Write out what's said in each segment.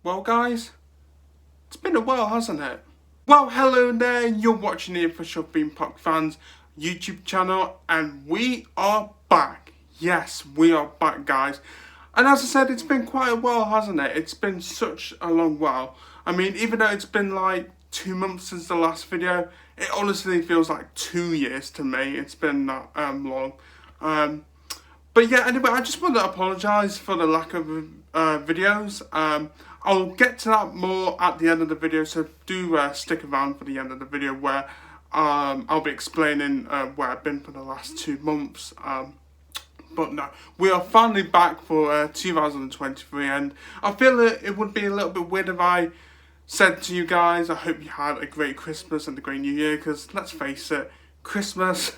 Well guys, it's been a while, hasn't it? Well, hello there, you're watching the Official Theme Park Fans YouTube channel and we are back. Yes, we are back guys. And as I said, it's been quite a while, hasn't it? It's been such a long while. I mean, even though it's been like 2 months since the last video, it honestly feels like 2 years to me. It's been that long. But yeah, anyway, I just want to apologise for the lack of videos. I'll get to that more at the end of the video, so do stick around for the end of the video where I'll be explaining where I've been for the last 2 months. But no, we are finally back for 2023, and I feel that it would be a little bit weird if I said to you guys, I hope you had a great Christmas and a great New Year, because let's face it, Christmas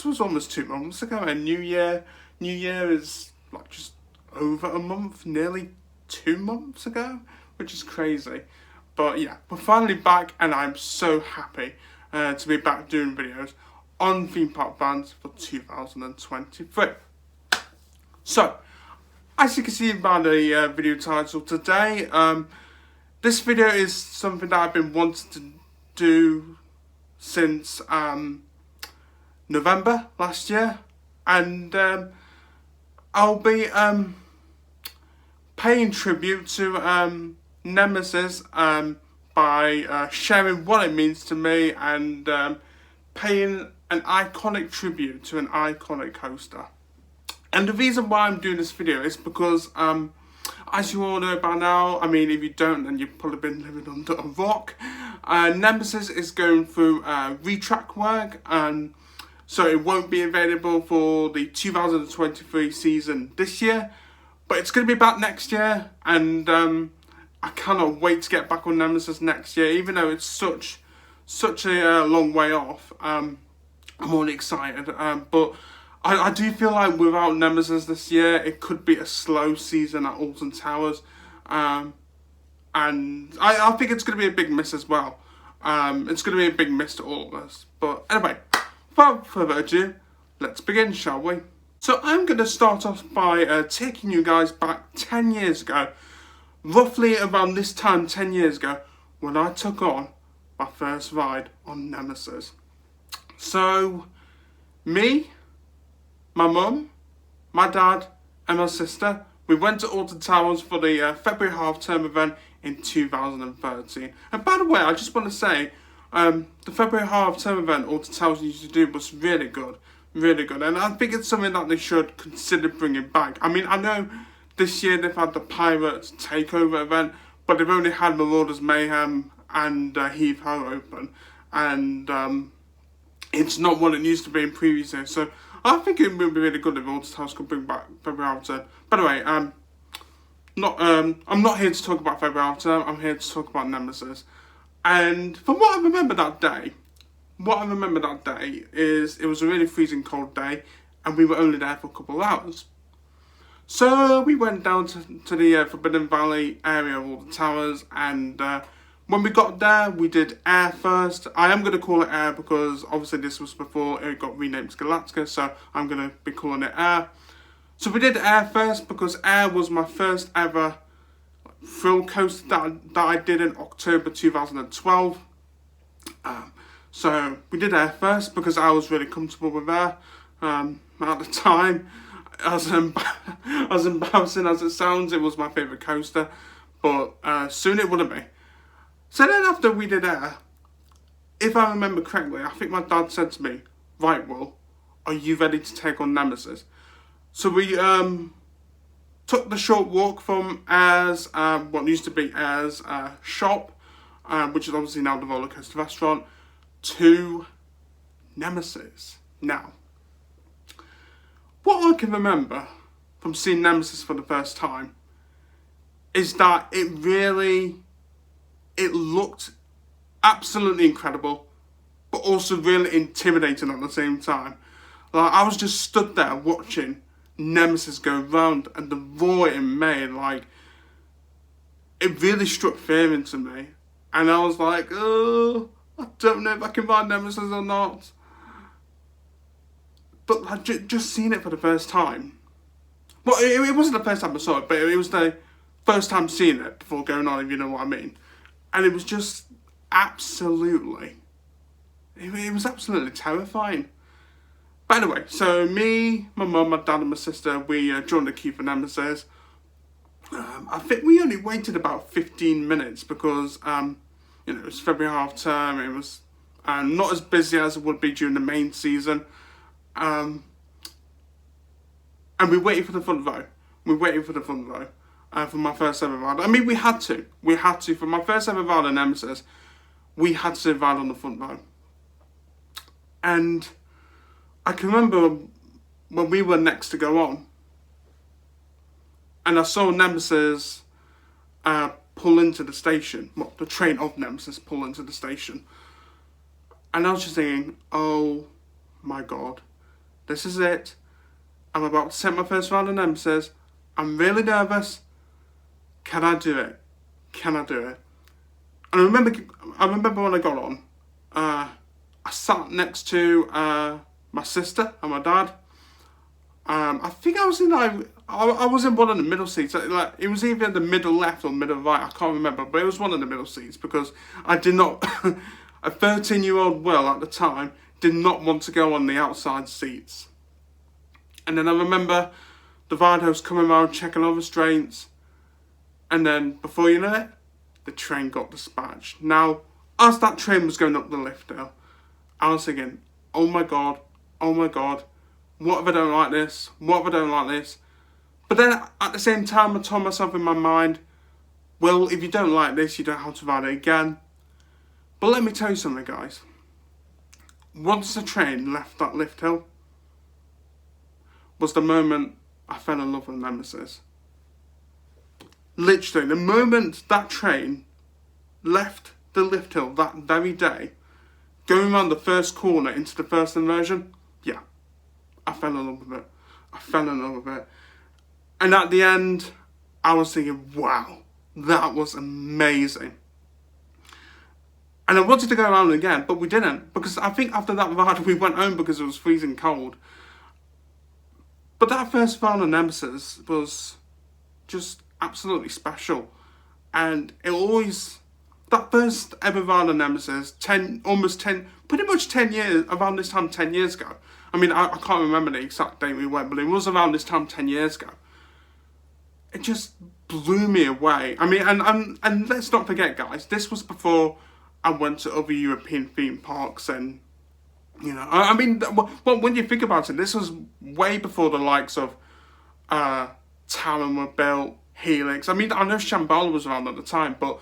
was almost 2 months ago, and New Year is like just over a month, nearly 2 months ago, which is crazy. But yeah, we're finally back, and I'm so happy to be back doing videos on Theme Park Fans for 2023. So, as you can see by the video title today, this video is something that I've been wanting to do since November last year, and I'll be paying tribute to Nemesis by sharing what it means to me and paying an iconic tribute to an iconic coaster. And the reason why I'm doing this video is because as you all know by now, I mean if you don't then you've probably been living under a rock, Nemesis is going through retrack work, and so it won't be available for the 2023 season this year, but it's going to be back next year, and I cannot wait to get back on Nemesis next year, even though it's such a long way off. I'm really excited, but I do feel like without Nemesis this year, it could be a slow season at Alton Towers, and I think it's going to be a big miss as well. It's going to be a big miss to all of us. But anyway, without further ado, let's begin, shall we? So I'm going to start off by taking you guys back 10 years ago, roughly around this time 10 years ago, when I took on my first ride on Nemesis. So, me, my mum, my dad and my sister, we went to Alton Towers for the February half-term event in 2013. And by the way, I just want to say, the February half-term event Alton Towers used to do was really good. Really good. And I think it's something that they should consider bringing back. I mean, I know this year they've had the Pirates Takeover event, but they've only had Marauders Mayhem and Heave-Ho open. And it's not what it used to be in previous years. So I think it would be really good if Alton Towers could bring back February half-term. By the way, I'm not here to talk about February half-term. I'm here to talk about Nemesis. And from what I remember that day, is it was a really freezing cold day, and we were only there for a couple of hours. So we went down to the Forbidden Valley area of Alton Towers, and when we got there, we did air first. I am going to call it air because obviously this was before it got renamed to Galactica, so I'm going to be calling it air. So we did air first because air was my first ever thrill coaster that I did in October 2012. So we did air first because I was really comfortable with air at the time. As embarrassing as it sounds, it was my favourite coaster, but soon it wouldn't be. So then after we did air, if I remember correctly, I think my dad said to me, "Right, Will, are you ready to take on Nemesis?" So we took the short walk from Air's, what used to be Air's shop, which is obviously now the roller coaster restaurant, to Nemesis. Now, what I can remember from seeing Nemesis for the first time is that it looked absolutely incredible, but also really intimidating at the same time. Like, I was just stood there watching Nemesis go round, and the roar it made, like, it really struck fear into me. And I was like, oh, I don't know if I can ride Nemesis or not. But like, just seeing it for the first time. Well, it wasn't the first time I saw it, but it was the first time seeing it before going on, if you know what I mean. And it was just absolutely, it was absolutely terrifying. But anyway, so me, my mum, my dad and my sister, we joined the queue for Nemesis. I think we only waited about 15 minutes because, it was February half term. It was not as busy as it would be during the main season. And we waited for the front row. For my first ever ride. I mean, we had to. For my first ever ride on Nemesis, we had to ride on the front row. And I can remember when we were next to go on, and I saw Nemesis pull into the station. Well, the train of Nemesis pull into the station. And I was just thinking, oh my God, this is it. I'm about to take my first ride on Nemesis. I'm really nervous. Can I do it? And I remember when I got on, I sat next to my sister and my dad. I think I was in one of the middle seats. Like, it was either the middle left or middle right. I can't remember, but it was one of the middle seats because I did not. A 13-year-old Will at the time did not want to go on the outside seats. And then I remember the ride host coming around checking all restraints, and then before you know it, the train got dispatched. Now, as that train was going up the lift hill, I was thinking, oh my God, what if I don't like this? But then at the same time, I told myself in my mind, well, if you don't like this, you don't have to ride it again. But let me tell you something, guys. Once the train left that lift hill, was the moment I fell in love with Nemesis. Literally, the moment that train left the lift hill that very day, going around the first corner into the first inversion, yeah, I fell in love with it. And at the end, I was thinking, wow, that was amazing. And I wanted to go around again, but we didn't. Because I think after that ride, we went home because it was freezing cold. But that first ride on Nemesis was just absolutely special. And that first ever ride on Nemesis, pretty much 10 years, around this time 10 years ago. I mean, I can't remember the exact date we went, but it was around this time 10 years ago. It just blew me away. I mean, and let's not forget, guys, this was before I went to other European theme parks, and I mean, well, when you think about it, this was way before the likes of Talon were built, Helix. I mean, I know Shambhala was around at the time, but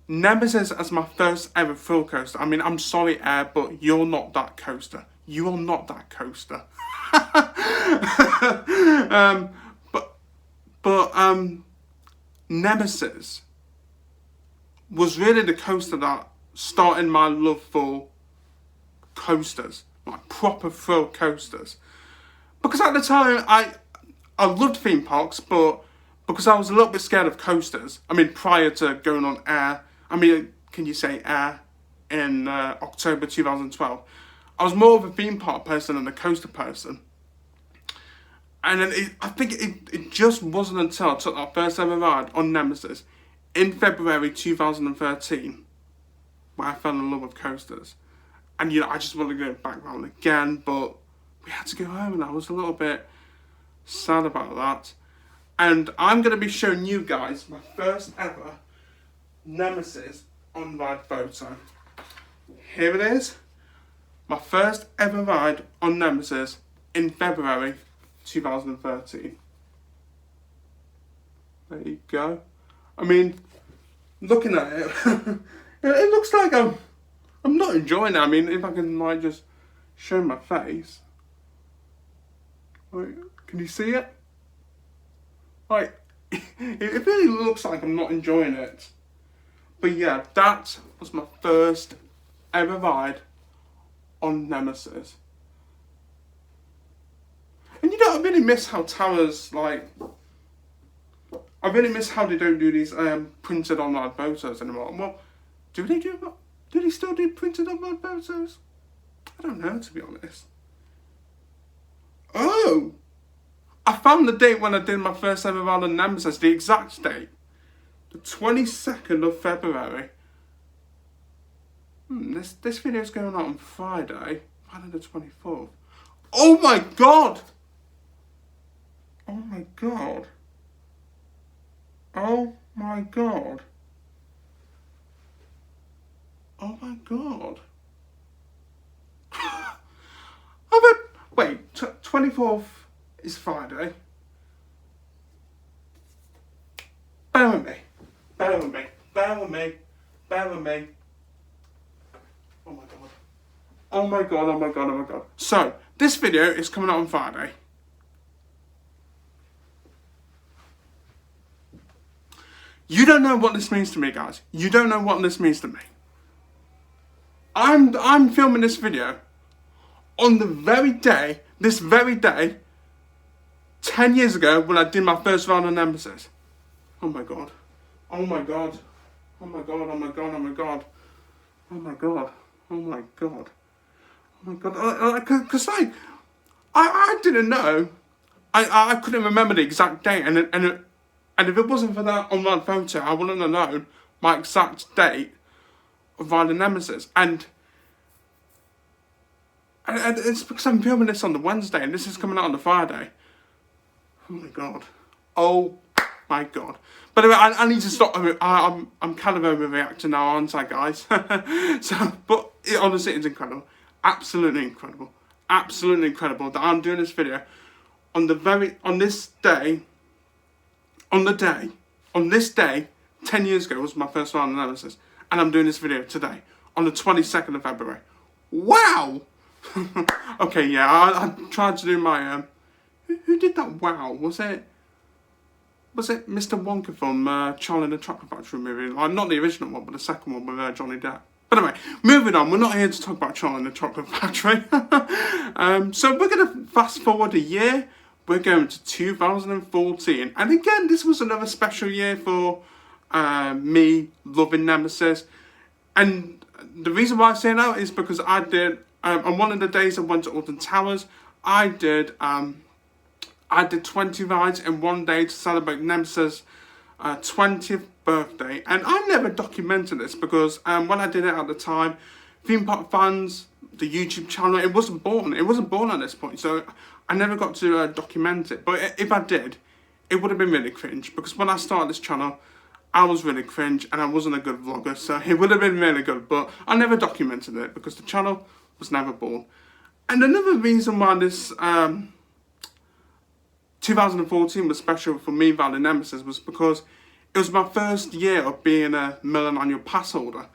Nemesis as my first ever thrill coaster. I mean, I'm sorry, Air, but you're not that coaster. You are not that coaster. But Nemesis was really the coaster that started my love for coasters, like proper thrill coasters. Because at the time, I loved theme parks, but because I was a little bit scared of coasters. I mean, prior to going on Air, I mean, can you say Air in October 2012? I was more of a theme park person than a coaster person. And then I think it just wasn't until I took that first ever ride on Nemesis in February 2013 where I fell in love with coasters. And I just wanted to go back round again, but we had to go home, and I was a little bit sad about that. And I'm going to be showing you guys my first ever Nemesis on-ride photo. Here it is. My first ever ride on Nemesis in February 2013. There you go. I mean, looking at it, it looks like I'm not enjoying it. I mean, if I can just show my face. Wait, can you see it? It really looks like I'm not enjoying it. But yeah, that was my first ever ride on Nemesis. And I really miss how Towers, I really miss how they don't do these printed on-ride photos anymore. Well, do they still do printed on-ride photos? I don't know, to be honest. Oh! I found the date when I did my first ever ride on Nemesis, the exact date. The 22nd of February. This video is going out on Friday the 24th. Oh my god! Oh my god. Oh my god. Oh my god. Wait, 24th is Friday. Bear with me. Bear with me. Bear with me. Bear with me. Oh my god. Oh my god, oh my god, oh my god. So, this video is coming out on Friday. You don't know what this means to me, guys. You don't know what this means to me. I'm filming this video on the very day, this very day, 10 years ago when I did my first round of Nemesis. Oh my god. Oh my god. Oh my god, oh my god, oh my god. Oh my god. Oh my god. Oh my god. Because I didn't know. I couldn't remember the exact date, and if it wasn't for that online photo, I wouldn't have known my exact date of riding Nemesis. And it's because I'm filming this on the Wednesday and this is coming out on the Friday. Oh my god. Oh my god. By the way, I need to stop. I'm kind of overreacting now, aren't I, guys? But honestly, it's incredible. Absolutely incredible. Absolutely incredible that I'm doing this video on this day, 10 years ago was my first round of Nemesis, and I'm doing this video today, on the 22nd of February. Wow! Okay, yeah, I tried to do my, who did that wow? Was it Mr. Wonka from Charlie and the Chocolate Factory movie? Like, not the original one, but the second one with Johnny Depp. But anyway, moving on, we're not here to talk about Charlie and the Chocolate Factory. So we're going to fast forward a year. We're going to 2014. And again, this was another special year for me loving Nemesis. And the reason why I say that is because I did, on one of the days I went to Alton Towers, I did 20 rides in one day to celebrate Nemesis' 20th birthday. And I never documented this because when I did it at the time, Theme Park Fans, the YouTube channel, it wasn't born. It wasn't born at this point, so I never got to document it. But if I did, it would have been really cringe, because when I started this channel, I was really cringe and I wasn't a good vlogger, so it would have been really good, but I never documented it because the channel was never born. And another reason why this 2014 was special for me riding Nemesis was because it was my first year of being a Merlin annual pass holder.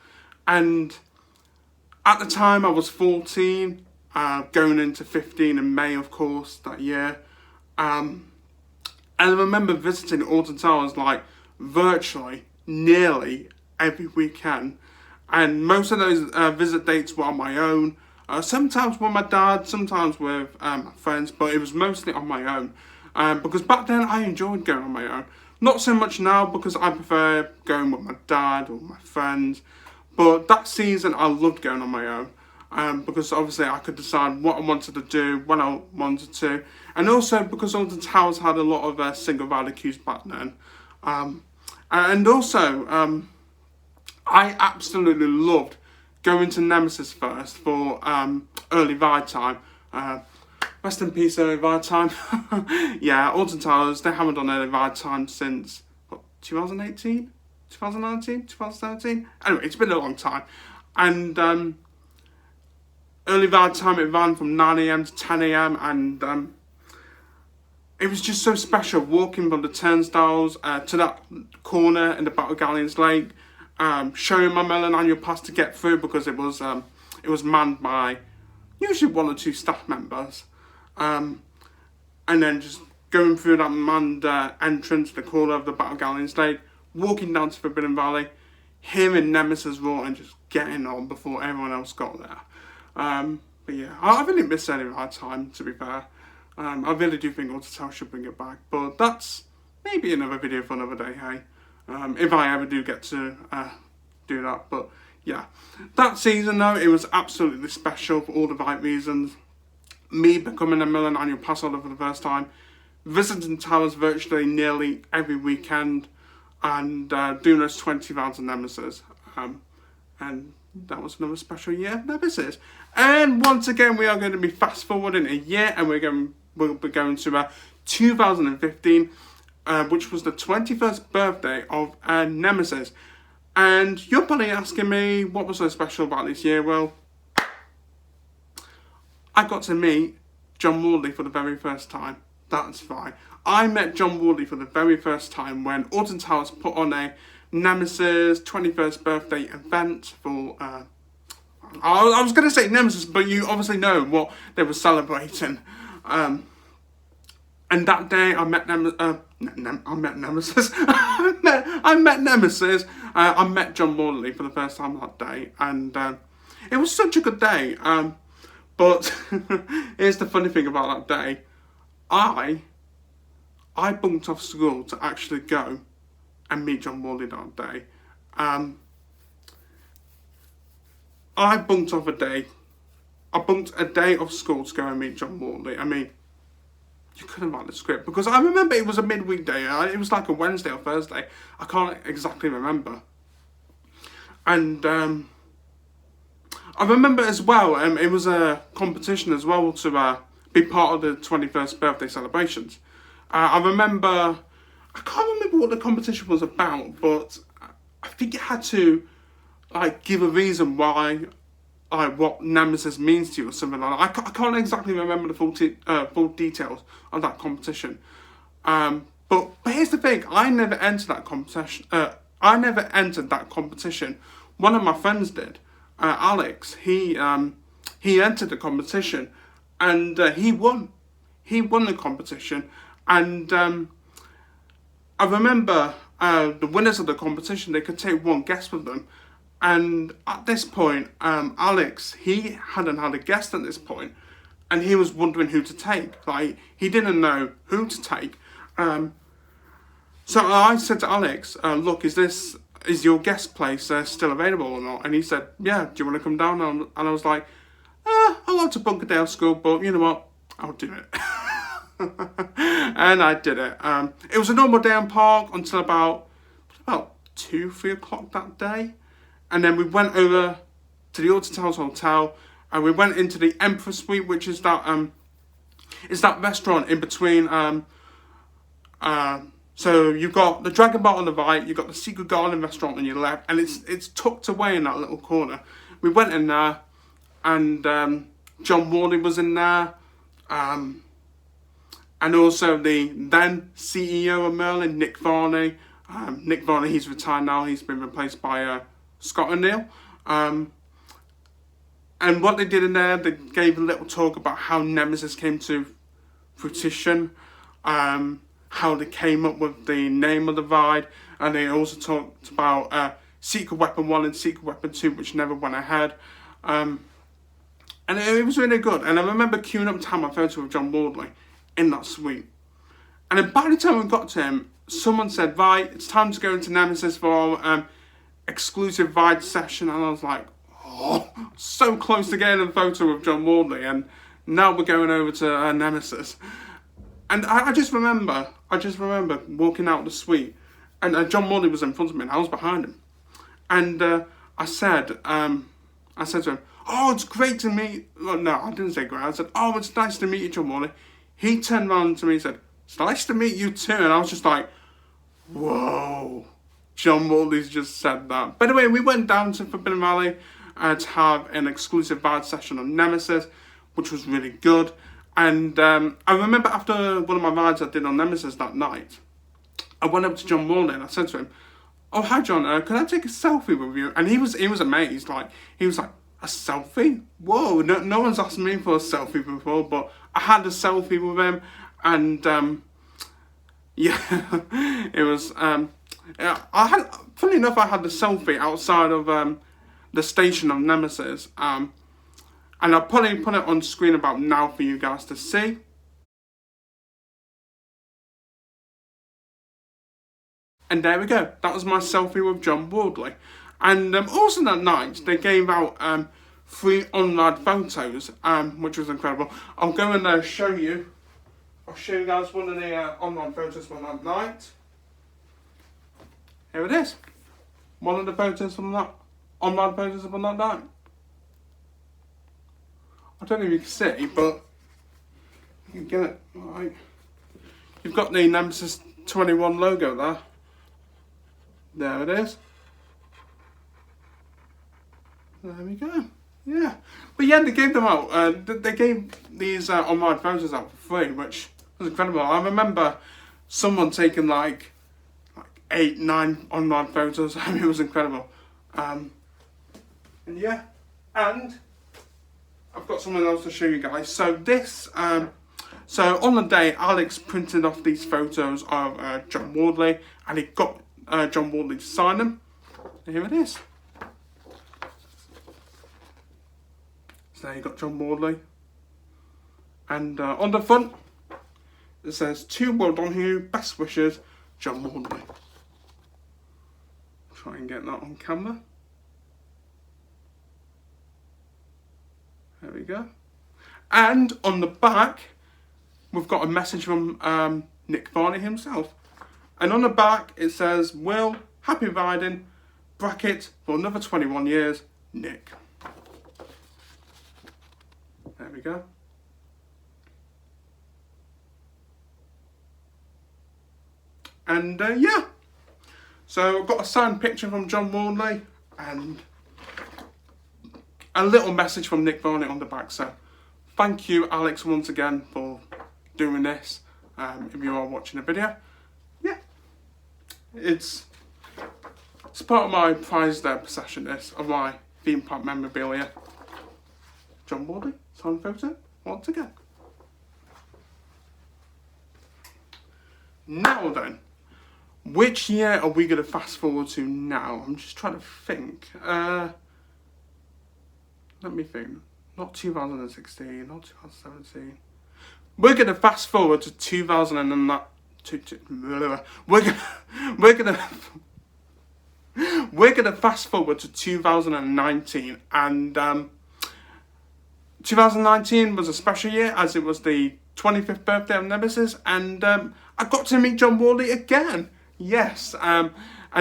And at the time I was 14, going into 15 in May, of course, that year. And I remember visiting Alton Towers like virtually nearly every weekend. And most of those visit dates were on my own. Sometimes with my dad, sometimes with my friends, but it was mostly on my own. Because back then I enjoyed going on my own. Not so much now, because I prefer going with my dad or my friends. But that season I loved going on my own. Because obviously I could decide what I wanted to do, when I wanted to. And also because Alton Towers had a lot of single rider queues back then. And also, I absolutely loved going to Nemesis first for early ride time. Rest in peace, early ride time. Yeah, Alton Towers, they haven't done early ride time since, what, 2018? 2019? 2017? Anyway, it's been a long time. And early ride time, it ran from 9 AM to 10 AM, and it was just so special walking from the turnstiles to that corner in the Battle Galleons Lake, showing my Merlin annual pass to get through, because it was manned by usually 1 or 2 staff members. And then just going through that manned entrance, the corner of the Battle Galleons Lake, walking down to Forbidden Valley, hearing Nemesis roar and just getting on before everyone else got there. But yeah, I really miss early ride time, to be fair. I really do think Alton Towers should bring it back, but that's maybe another video for another day, hey? If I ever do get to do that. But yeah, that season though, it was absolutely special for all the right reasons. Me becoming a Merlin annual pass holder for the first time, visiting Towers virtually nearly every weekend, and doing those 20 rounds of Nemesis. And that was another special year of Nemesis. And once again, we are going to be fast forwarding a year, and we'll be going to 2015, which was the 21st birthday of Nemesis. And you're probably asking me, what was so special about this year? Well, I got to meet John Wardley for the very first time. That's right. I met John Wardley for the very first time when Alton Towers put on a Nemesis 21st birthday event for, I was going to say Nemesis, but you obviously know what they were celebrating. And that day I met Nemesis. I met Nemesis. I met John Wardley for the first time that day, and it was such a good day. But here's the funny thing about that day. I bunked off school to actually go and meet John Wardley that day. I bunked off a day. I bunked a day of school to go and meet John Wardley. I mean, you couldn't write the script, because I remember it was a midweek day. It was like a Wednesday or Thursday. I can't exactly remember. And I remember as well, it was a competition as well to be part of the 21st birthday celebrations. I can't remember what the competition was about, but I think it had to give a reason why, what Nemesis means to you or something like that. I can't exactly remember the full details of that competition. But here's the thing: I never entered that competition. One of my friends did. Alex. He entered the competition, and he won. He won the competition, and I remember the winners of the competition, they could take one guest with them. And at this point, Alex, he hadn't had a guest at this point, and he was wondering who to take. He didn't know who to take. So I said to Alex, look, is your guest place still available or not? And he said, yeah, do you want to come down? And I was like, I like to bunk a day off school, but you know what? I'll do it. And I did it. It was a normal day in park until about 2-3 o'clock that day. And then we went over to the Alton Towers Hotel, and we went into the Emperor Suite, which is that restaurant in between. So you've got the Dragon Bar on the right, you've got the Secret Garden restaurant on your left, and it's tucked away in that little corner. We went in there, and John Wardley was in there, and also the then CEO of Merlin, Nick Varney. Nick Varney, he's retired now. He's been replaced by Scott O'Neill. And what they did in there, they gave a little talk about how Nemesis came to fruition, how they came up with the name of the ride, and they also talked about Secret Weapon 1 and Secret Weapon 2, which never went ahead. And it was really good. And I remember queuing up to have my photo with John Wardley in that suite. And then by the time we got to him, someone said, right, it's time to go into Nemesis for exclusive ride session. And I was like, oh, so close to getting a photo with John Wardley, and now we're going over to Nemesis. And I just remember walking out the suite, and John Wardley was in front of me, and I was behind him. And I said to him, oh, it's great to meet. Well, no, I didn't say great. I said, oh, it's nice to meet you, John Wardley. He turned around to me and said, it's nice to meet you too. And I was just like, whoa, John Wardley's just said that. By the way, we went down to Forbidden Valley to have an exclusive ride session on Nemesis, which was really good. And I remember after one of my rides I did on Nemesis that night, I went up to John Wardley and I said to him, oh, hi John, can I take a selfie with you? And he was amazed. He was like, a selfie? Whoa, no one's asked me for a selfie before, but I had a selfie with him, and yeah, it was, funny enough, I had the selfie outside of the station of Nemesis, and I'll probably put it on screen about now for you guys to see. And there we go, that was my selfie with John Wardley. And also that night, they gave out free on-ride photos, which was incredible. I'll go and show you. I'll show you guys one of the on-ride photos from that night. here it is. One of the photos from that, online photos from that night. I don't know if you can see, but you can get it right. You've got the Nemesis 21 logo there. There it is. There we go. Yeah. But yeah, they gave them out. They gave these online photos out for free, which was incredible. I remember someone taking like 8, 9 online photos. I mean, it was incredible. And yeah, and I've got something else to show you guys. So this, so on the day, Alex printed off these photos of John Wardley, and he got John Wardley to sign them. And here it is. So there you got John Wardley, and on the front it says, "To Will Donahue, best wishes, John Wardley." Try and get that on camera. There we go. And on the back, we've got a message from Nick Varney himself. And on the back, it says, "Will, happy riding, bracket, for another 21 years, Nick." There we go. And yeah. So I've got a signed picture from John Wardley and a little message from Nick Varney on the back. So thank you, Alex, once again for doing this. If you are watching the video, yeah, it's part of my prized possession. This of my theme park memorabilia. John Wardley signed photo once again. Now then. Which year are we going to fast forward to now? I'm just trying to think. Let me think. Not 2016, not 2017. We're going to fast forward to 2000 and that. We're gonna fast forward to 2019, and 2019 was a special year as it was the 25th birthday of Nemesis, and I got to meet John Wardley again. Yes, and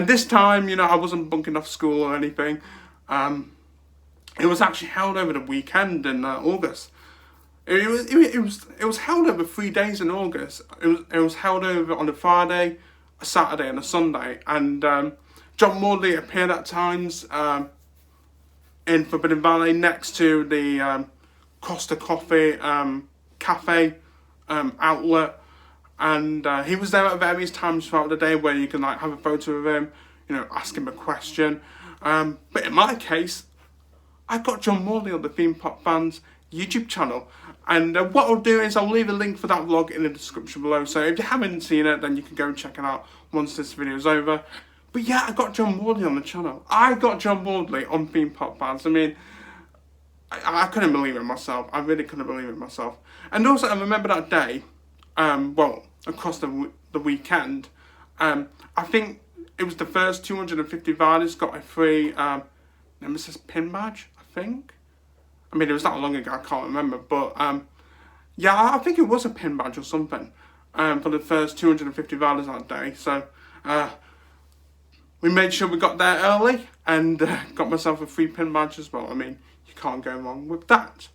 this time, you know, I wasn't bunking off school or anything. It was actually held over the weekend in August. It was held over 3 days in August. It was held over on a Friday, a Saturday, and a Sunday. And John Wardley appeared at times in Forbidden Valley next to the Costa Coffee cafe outlet. And he was there at various times throughout the day where you can like have a photo of him, you know, ask him a question. But in my case, I got John Wardley on the Theme Park Fans YouTube channel. And what I'll do is I'll leave a link for that vlog in the description below. So if you haven't seen it, then you can go and check it out once this video is over. But yeah, I got John Wardley on the channel. I got John Wardley on Theme Park Fans. I mean, I couldn't believe it myself. I really couldn't believe it myself. And also, I remember that day, well, across the weekend, I think it was the first 250 riders got a free Nemesis pin badge, I think. I mean, it was that long ago, I can't remember. But yeah, I think it was a pin badge or something for the first 250 riders that day. So we made sure we got there early and got myself a free pin badge as well. I mean, you can't go wrong with that.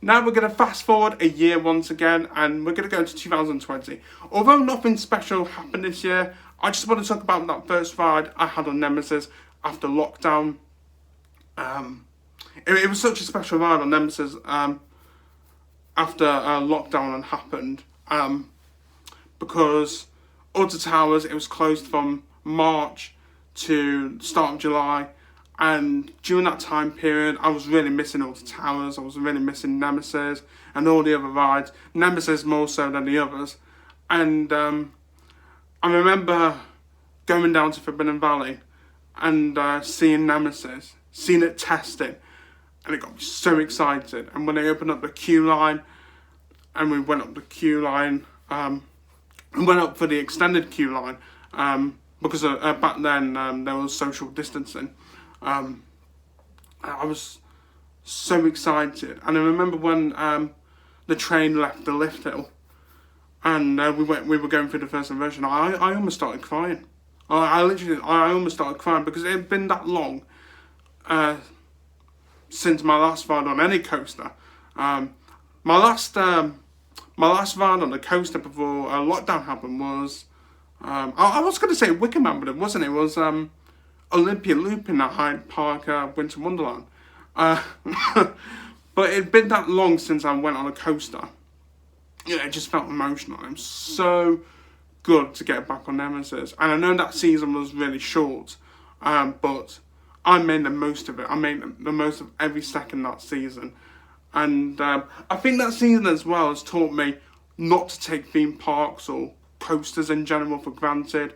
Now we're going to fast forward a year once again, and we're going to go to 2020. Although nothing special happened this year, I just want to talk about that first ride I had on Nemesis after lockdown. It was such a special ride on Nemesis after lockdown had happened, because Alton Towers, it was closed from March to start of July. And during that time period, I was really missing Alton Towers. I was really missing Nemesis and all the other rides. Nemesis more so than the others. And I remember going down to Forbidden Valley and seeing Nemesis, seeing it testing. And it got me so excited. And when they opened up the queue line, and we went up the queue line, we went up for the extended queue line, because back then there was social distancing. I was so excited, and I remember when the train left the lift hill, and we were going through the first inversion. I almost started crying. I almost started crying because it had been that long since my last ride on any coaster. My last ride on a coaster before lockdown happened was I was going to say Wicker Man, but it wasn't. It was Olympia Looping at Hyde Park Winter Wonderland. But it'd been that long since I went on a coaster. It just felt emotional. It was so good to get back on Nemesis. And I know that season was really short, but I made the most of it. I made the most of every second that season. And I think that season as well has taught me not to take theme parks or coasters in general for granted.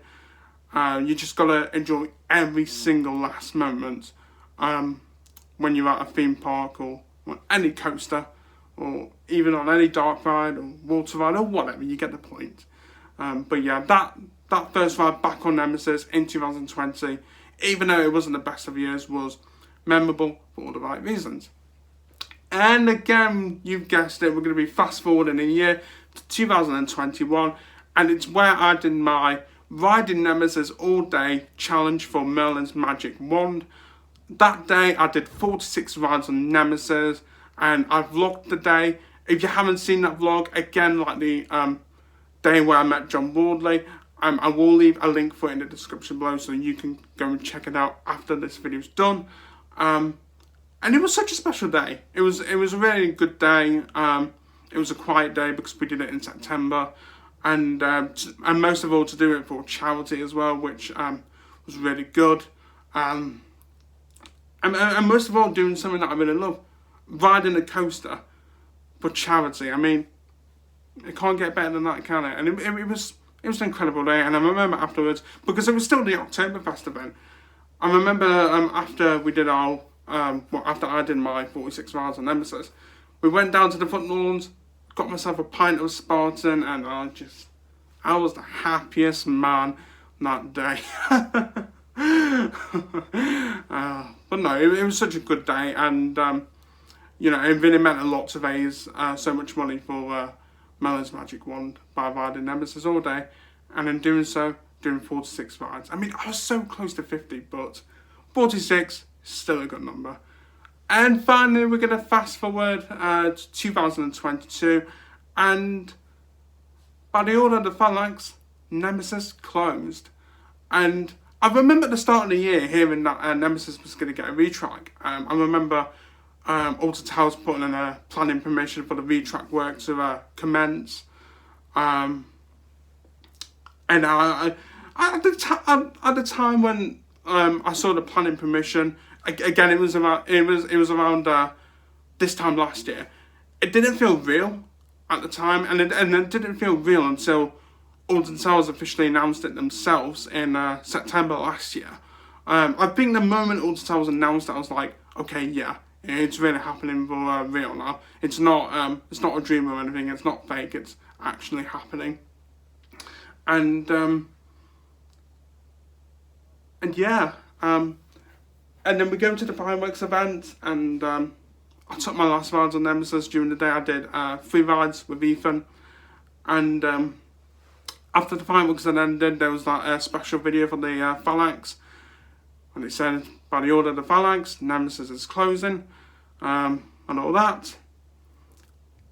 You just gotta enjoy every single last moment when you're at a theme park or on any coaster, or even on any dark ride or water ride or whatever. You get the point. But yeah, that first ride back on Nemesis in 2020, even though it wasn't the best of years, was memorable for all the right reasons. And again, you've guessed it, we're going to be fast forwarding a year to 2021, and it's where I did my Riding Nemesis All Day Challenge for Merlin's Magic Wand. That day I did 46 rides on Nemesis, and I vlogged the day. If you haven't seen that vlog, again, like the day where I met John Wardley, I will leave a link for it in the description below so you can go and check it out after this video's done. And it was such a special day. It was a really good day. It was a quiet day because we did it in September, and most of all to do it for charity as well, which was really good. And most of all, doing something that I really love, riding a coaster for charity. I mean, it can't get better than that, can it? And it was an incredible day. And I remember afterwards, because it was still the Oktoberfest event, I remember after we did our after I did my 46 rides on Nemesis, we went down to the front lawns, got myself a pint of Spartan, and I was the happiest man that day. But no, it was such a good day, and you know, it really meant a lot to raise so much money for Merlin's Magic Wand by riding Nemesis all day, and in doing so, doing 46 rides. I mean, I was so close to 50, but 46 is still a good number. And finally, we're going to fast forward to 2022, and by the order of the Phalanx, Nemesis closed. And I remember at the start of the year hearing that Nemesis was going to get a retrack. I remember Alton Towers putting in a planning permission for the retrack work to commence. And at the time when I saw the planning permission, again it was around this time last year. It didn't feel real at the time, and it didn't feel real until Alton Towers officially announced it themselves in September last year. I think the moment Alton Towers announced it, I was like, okay, yeah, it's really happening for real now. It's not a dream or anything. It's not fake. It's actually happening. And yeah, and then we go to the fireworks event, and I took my last rides on Nemesis during the day. I did 3 rides with Ethan, and after the fireworks had ended, there was that special video for the Phalanx, and it said, by the order of the Phalanx, Nemesis is closing, and all that.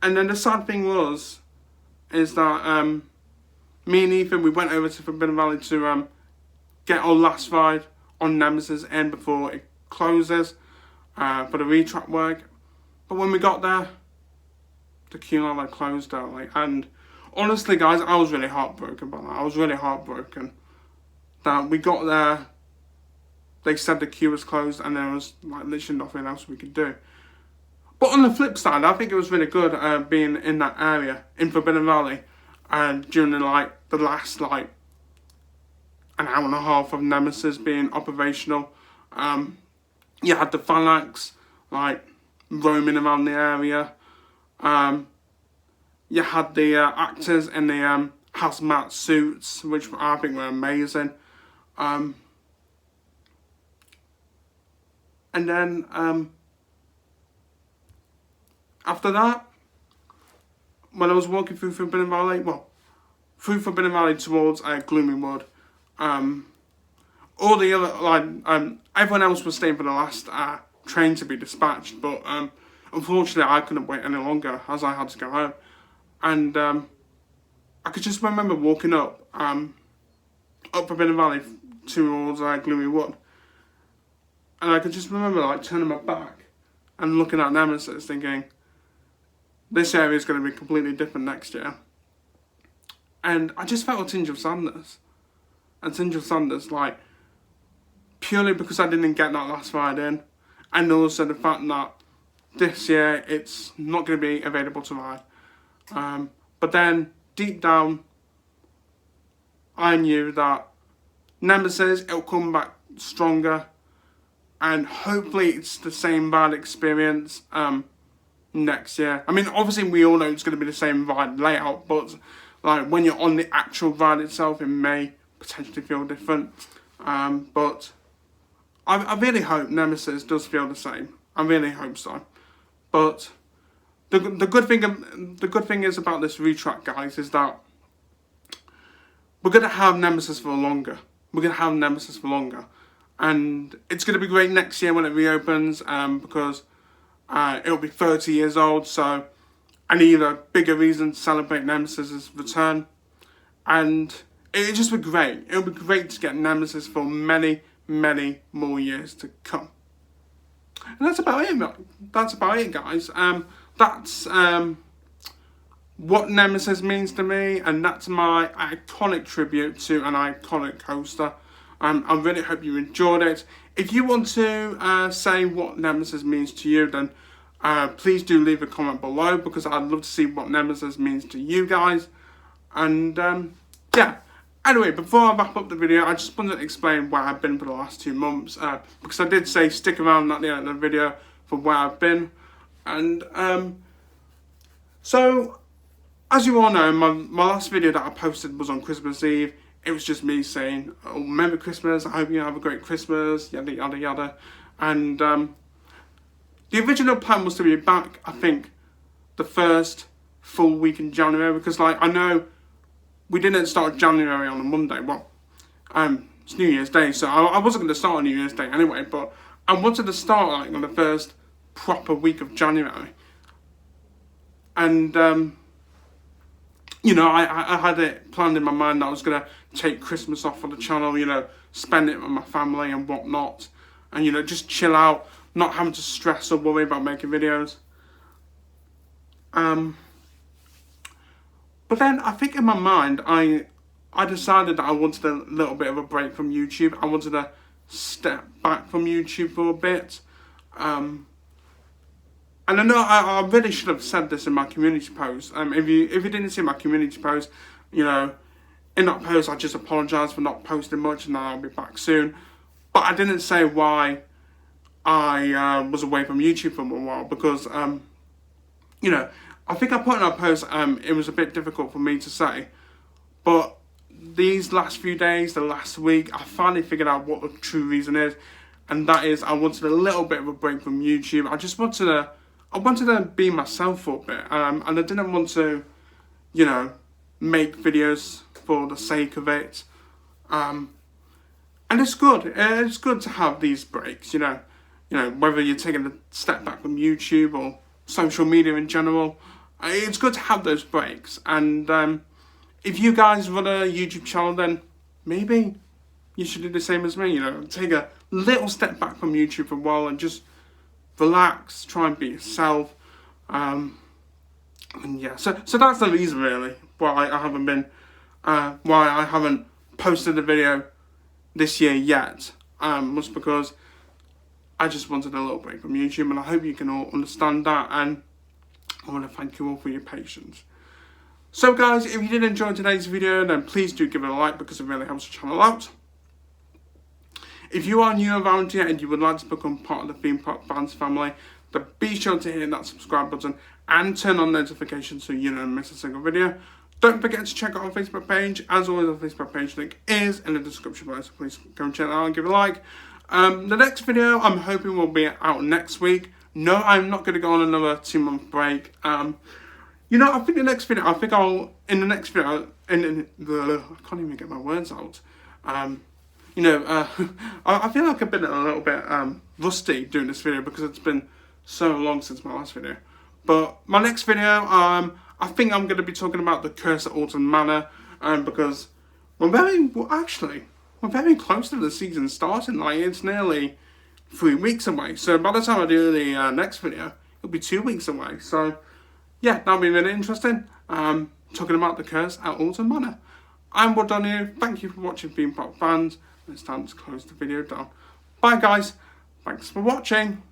And then the sad thing is that me and Ethan, we went over to Forbidden Valley to get our last ride on Nemesis in before it closes for the retrack work. But when we got there, the queue line had closed early, and honestly, guys, I was really heartbroken by that. I was really heartbroken that we got there, they said the queue was closed, and there was like literally nothing else we could do. But on the flip side, I think it was really good being in that area, in Forbidden Valley, and during the last an hour and a half of Nemesis being operational. You had the Phalanx roaming around the area. You had the actors in the hazmat suits, which I think were amazing. And then after that, when I was walking through Forbidden Valley, towards Gloomy Wood, all the other, like, everyone else was staying for the last train to be dispatched, but unfortunately I couldn't wait any longer as I had to go home. And I could just remember walking up Forbidden Valley towards Gloomy Wood, and I could just remember like turning my back and looking at Nemesis thinking, this area is going to be completely different next year. And I just felt a tinge of sadness. Like, purely because I didn't get that last ride in, and also the fact that this year it's not going to be available to ride. But then, deep down, I knew that Nemesis, it'll come back stronger, and hopefully it's the same ride experience next year. I mean, obviously we all know it's going to be the same ride layout, but like when you're on the actual ride itself, it may potentially feel different. But I really hope Nemesis does feel the same. I really hope so. But the good thing is about this retrack, guys, is that we're gonna have Nemesis for longer. And it's gonna be great next year when it reopens, because it'll be 30 years old. So I need a bigger reason to celebrate Nemesis's return, and it'll just be great. It'll be great to get Nemesis for many, many more years to come. And that's about it, guys. That's what Nemesis means to me, and that's my iconic tribute to an iconic coaster. I really hope you enjoyed it. If you want to say what Nemesis means to you, then please do leave a comment below, because I'd love to see what Nemesis means to you guys. And yeah. Anyway, before I wrap up the video, I just wanted to explain where I've been for the last 2 months, because I did say stick around at the end of the video for where I've been. And so, as you all know, my last video that I posted was on Christmas Eve. It was just me saying, oh, Merry Christmas, I hope you have a great Christmas, yada yada yada. And the original plan was to be back, I think, the first full week in January, because like I know we didn't start January on a Monday. Well, it's New Year's Day, so I wasn't going to start on New Year's Day anyway, but I wanted to start like on the first proper week of January. And, you know, I had it planned in my mind that I was going to take Christmas off for the channel, you know, spend it with my family and whatnot, and, you know, just chill out, not having to stress or worry about making videos. But then I think in my mind, I decided that I wanted a little bit of a break from YouTube. I wanted to step back from YouTube for a bit. And I know I really should have said this in my community post. If you didn't see my community post, you know, in that post I just apologise for not posting much, and I'll be back soon. But I didn't say why I was away from YouTube for a while, because you know, I think I put in a post, it was a bit difficult for me to say, but these last few days, the last week, I finally figured out what the true reason is, and that is I wanted a little bit of a break from YouTube. I wanted to be myself for a bit, and I didn't want to, you know, make videos for the sake of it, and it's good to have these breaks, you know, whether you're taking a step back from YouTube or social media in general. It's good to have those breaks, and if you guys run a YouTube channel, then maybe you should do the same as me, you know, take a little step back from YouTube for a while and just relax, try and be yourself, and yeah, so that's the reason really why I haven't posted a video this year yet, was because I just wanted a little break from YouTube, and I hope you can all understand that, and I want to thank you all for your patience. So guys, if you did enjoy today's video, then please do give it a like, because it really helps the channel out. If you are new around here and you would like to become part of the Theme Park Fans family, then be sure to hit that subscribe button and turn on notifications so you don't miss a single video. Don't forget to check out our Facebook page. As always, our Facebook page link is in the description below, so please go and check that out and give it a like. The next video I'm hoping will be out next week. No, I'm not going to go on another 2-month break. You know, I think in the next video, I can't even get my words out. you know, I feel like I've been a little bit rusty doing this video because it's been so long since my last video. But my next video, I think I'm going to be talking about the curse at Alton Manor, because we're very close to the season starting. Like, it's nearly 3 weeks away. So by the time I do the next video, it'll be 2 weeks away. So yeah, that'll be really interesting. Talking about the curse at Alton Manor. I'm Woodoniu. Thank you for watching, Theme Park fans. It's time to close the video down. Bye guys. Thanks for watching.